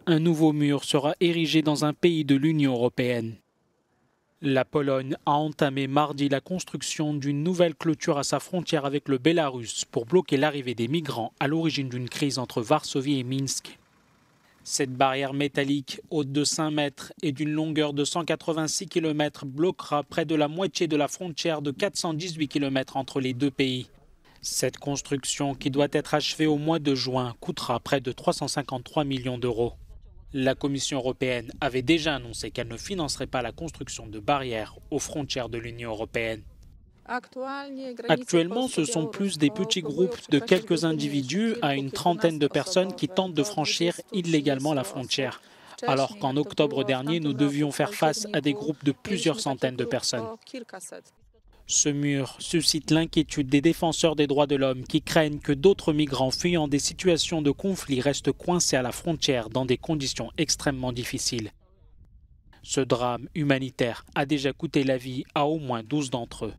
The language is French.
un nouveau mur sera érigé dans un pays de l'Union européenne. La Pologne a entamé mardi la construction d'une nouvelle clôture à sa frontière avec le Bélarus pour bloquer l'arrivée des migrants à l'origine d'une crise entre Varsovie et Minsk. Cette barrière métallique haute de 5 mètres et d'une longueur de 186 km bloquera près de la moitié de la frontière de 418 km entre les deux pays. Cette construction, qui doit être achevée au mois de juin, coûtera près de 353 millions d'euros. La Commission européenne avait déjà annoncé qu'elle ne financerait pas la construction de barrières aux frontières de l'Union européenne. Actuellement, ce sont plus des petits groupes de quelques individus à une trentaine de personnes qui tentent de franchir illégalement la frontière, alors qu'en octobre dernier, nous devions faire face à des groupes de plusieurs centaines de personnes. Ce mur suscite l'inquiétude des défenseurs des droits de l'homme qui craignent que d'autres migrants fuyant des situations de conflit restent coincés à la frontière dans des conditions extrêmement difficiles. Ce drame humanitaire a déjà coûté la vie à au moins 12 d'entre eux.